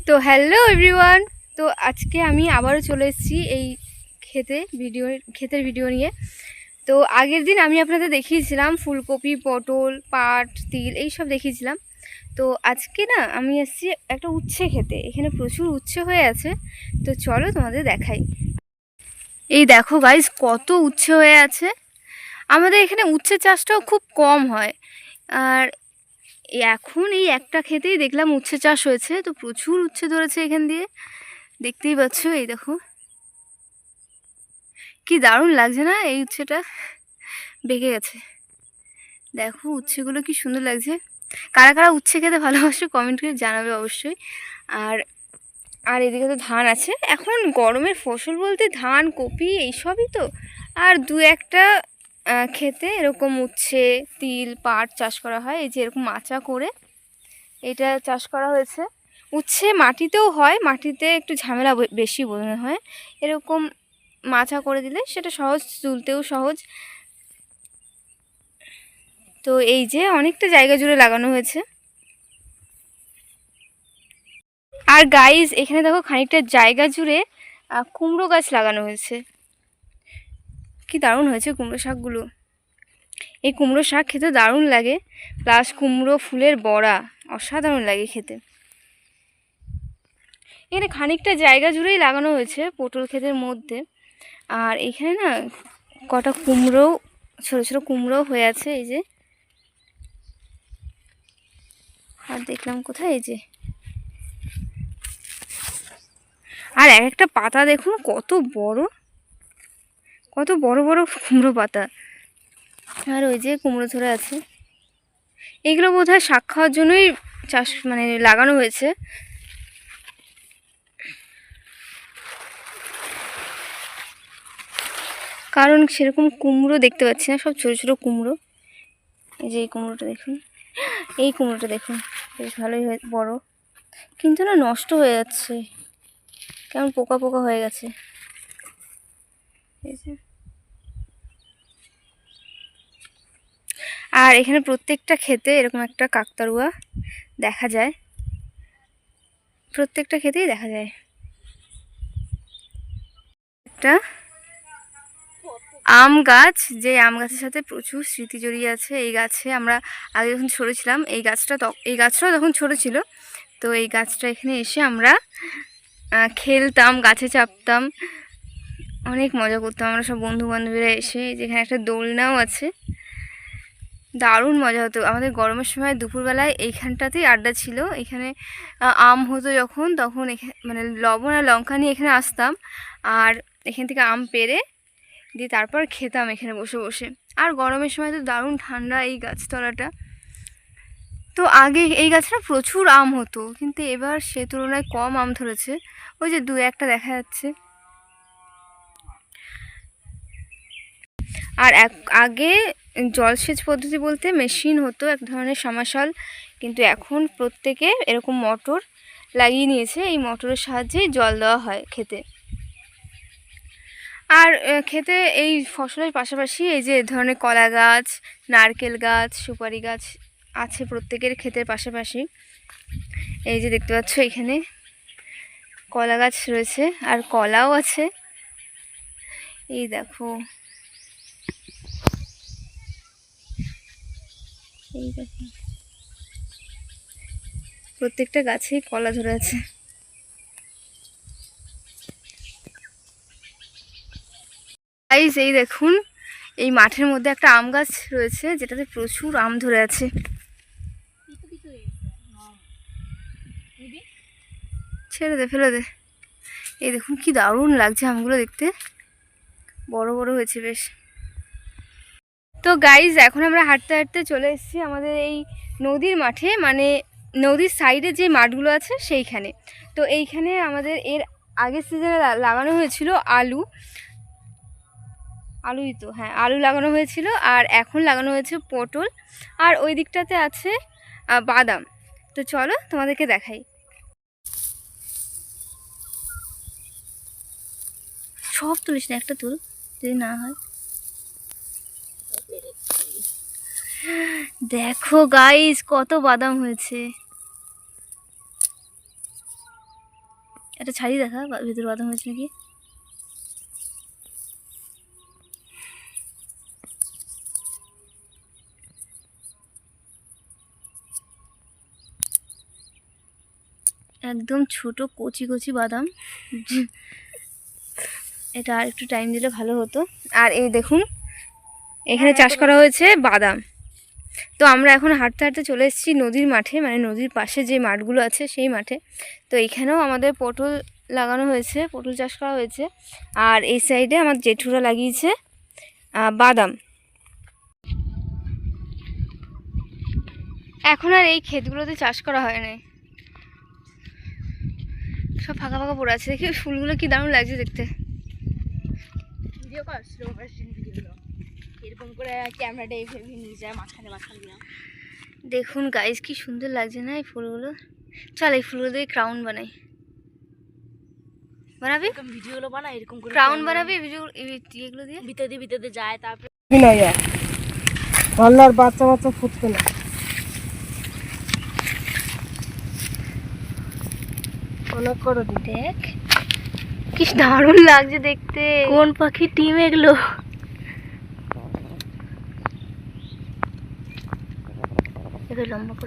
তো hello everyone. তো আজকে আমি আবারও চলে এসেছি এই ক্ষেতের ভিডিও নিয়ে। তো আগের দিন আমি আপনাদের দেখিয়েছিলাম ফুলকপি, পটল, পাট, তিল এই সব দেখিয়েছিলাম। তো আজকে না আমি এসেছি একটা উচ্ছে খেতে। এখানে প্রচুর উচ্ছে হয়ে আছে। তো চলো তোমাদের দেখাই। এই দেখো গাইস, কত উচ্ছে হয়ে আছে। আমাদের এখানে উচ্ছে চাষটাও খুব কম হয়। আর এখন এই একটা ক্ষেতেই দেখলাম উচ্ছে চাষ হয়েছে। তো প্রচুর উচ্ছে ধরেছে এখান দিয়ে, দেখতেই পাচ্ছ। এই দেখো কি দারুণ লাগছে না, এই উচ্ছেটা বেঁকে গেছে। দেখো উচ্ছেগুলো কি সুন্দর লাগছে। কারা কারা উচ্ছে খেতে ভালোবাসো কমেন্ট করে জানাবে অবশ্যই। আর আর এদিকে তো ধান আছে। এখন গরমের ফসল বলতে ধান, কপি এইসবই তো। আর দু একটা খেতে এরকম উচ্ছে, তিল, পাট চাষ করা হয়। এই যে এরকম মাচা করে এটা চাষ করা হয়েছে। উচ্ছে মাটিতেও হয়, মাটিতে একটু ঝামেলা বেশি মনে হয়। এরকম মাচা করে দিলে সেটা সহজ, তুলতেও সহজ। তো এই যে অনেকটা জায়গা জুড়ে লাগানো হয়েছে। আর গাইস এখানে দেখো খানিকটা জায়গা জুড়ে কুমড়ো গাছ লাগানো হয়েছে। কি দারুণ হয়েছে কুমড়ো শাকগুলো। এই কুমড়ো শাক খেতে দারুণ লাগে। প্লাস কুমড়ো ফুলের বড়া অসাধারণ লাগে খেতে। এখানে খানিকটা জায়গা জুড়েই লাগানো হয়েছে পটল ক্ষেতের মধ্যে। আর এখানে না কটা কুমড়ো, ছোট ছোট কুমড়ো হয়ে আছে এই যে। আর দেখলাম কোথায়, এই যে। আর এক একটা পাতা দেখুন কত বড়, কত বড় বড় কুমড়ো পাতা। আর ওই যে কুমড়ো ধরে আছে। এগুলো বোধহয় শাক খাওয়ার জন্যই চাষ মানে লাগানো হয়েছে। কারণ সেরকম কুমড়ো দেখতে পাচ্ছি না, সব ছোটো ছোটো কুমড়ো। এই যে এই কুমড়োটা দেখুন, এই কুমড়োটা দেখুন, বেশ ভালোই বড়। কিন্তু না নষ্ট হয়ে যাচ্ছে, কেমন পোকা পোকা হয়ে গেছে। এই যে। আর এখানে প্রত্যেকটা ক্ষেতে এরকম একটা কাকতাড়ুয়া দেখা যায়, প্রত্যেকটা ক্ষেতেই দেখা যায়। একটা আম গাছ, যে আম গাছের সাথে প্রচুর স্মৃতি জড়িয়ে আছে। এই গাছে আমরা আগে যখন ছোট ছিলাম, এই গাছটাও তখন ছোট ছিল। তো এই গাছটা এখানে এসে আমরা খেলতাম, গাছে চাপতাম, অনেক মজা করতাম আমরা সব বন্ধু বান্ধবীরা এসে। যেখানে একটা দোলনাও আছে, দারুণ মজা হতো আমাদের গরমের সময়। দুপুরবেলায় এইখানটাতেই আড্ডা ছিল। এখানে আম হতো যখন, তখন এখানে মানে লবণ আর লঙ্কা নিয়ে এখানে আসতাম। আর এখান থেকে আম পেড়ে দিয়ে তারপর খেতাম এখানে বসে বসে। আর গরমের সময় তো দারুণ ঠান্ডা এই গাছতলাটা। তো আগে এই গাছটা প্রচুর আম হতো, কিন্তু এবার সে তুলনায় কম আম ধরেছে। ওই যে দু একটা দেখা যাচ্ছে। আর আগে জলসেচ পদ্ধতি বলতে মেশিন হতো, এক ধরনের সামাশাল। কিন্তু এখন প্রত্যেকে এরকম মোটর লাগিয়ে নিয়েছে। এই মোটরের সাহায্যেই জল দেওয়া হয় খেতে। আর খেতে এই ফসলের পাশাপাশি এই যে ধরনের কলা গাছ, নারকেল গাছ, সুপারি গাছ আছে প্রত্যেকের ক্ষেতের পাশাপাশি। এই যে দেখতে পাচ্ছ এখানে কলা গাছ রয়েছে, আর কলাও আছে। এই দেখো, এই দেখো প্রত্যেকটা গাছেই কলা ধরে আছে। গাইস এই দেখুন, এই মাঠের মধ্যে একটা আম গাছ রয়েছে যেটাতে প্রচুর আম ধরে আছে। ছেড়ে দে, ফেলে দে। এই দেখুন কি দারুণ লাগছে আমগুলো দেখতে, বড় বড় হয়েছে বেশ। তো গাইস এখন আমরা হাঁটতে হাঁটতে চলে এসেছি আমাদের এই নদীর মাঠে, মানে নদীর সাইডে যে মাঠগুলো আছে সেইখানে। তো এইখানে আমাদের এর আগের সিজনে লাগানো হয়েছিল আলুই তো, হ্যাঁ আলু লাগানো হয়েছিল। আর এখন লাগানো হয়েছে পটল। আর ওই দিকটাতে আছে বাদাম। তো চলো তোমাদেরকে দেখাই। সব তুলিস না, একটা তুল যদি না হয়। দেখো গাইস কত বাদাম হয়েছে। এটা ছাড়িয়ে দেখা ভেতরে বাদাম হয়েছে নাকি। একদম ছোট কচি কচি বাদাম। এটা আর একটু টাইম দিলে ভালো হতো। আর এই দেখুন এখানে চাষ করা হয়েছে বাদাম। তো আমরা এখন হাঁটতে হাঁটতে চলে এসেছি নদীর মাঠে, মানে নদীর পাশে যে মাঠগুলো আছে সেই মাঠে। তো এখানেও আমাদের পটল লাগানো হয়েছে, পটল চাষ করা হয়েছে। আর এই সাইডে আমার জেঠুরা লাগিয়েছে বাদাম। এখন আর এই ক্ষেতগুলোতে চাষ করা হয় না, সব ফাঁকা ফাঁকা পড়ে আছে। দেখি ফুলগুলো কি দারুণ লাগছে দেখতে। ভিডিও কর, স্লো মোশন ভিডিওগুলো এরকম করে ক্যামেরাটা এইভাবে নিয়ে যায় মাঝখানে দিলাম। দেখুন গাইস কি সুন্দর লাগছে না এই ফুলগুলো। চল এই ফুলগুলো দিয়ে ক্রাউন বানাই। বানাবি এরকম ভিডিওগুলো বানা, এরকম করে ক্রাউন বানাবি ভিডিও এগুলো দিয়ে। ভিতরে যায়, তারপরে আল্লাহর বাচ্চা বাচ্চা ফুটবে না। অনেক করে দিই। দেখ কি দারুণ লাগছে দেখতে। কোন পাখির টিম এগুলো? এগুলো লম্বা করে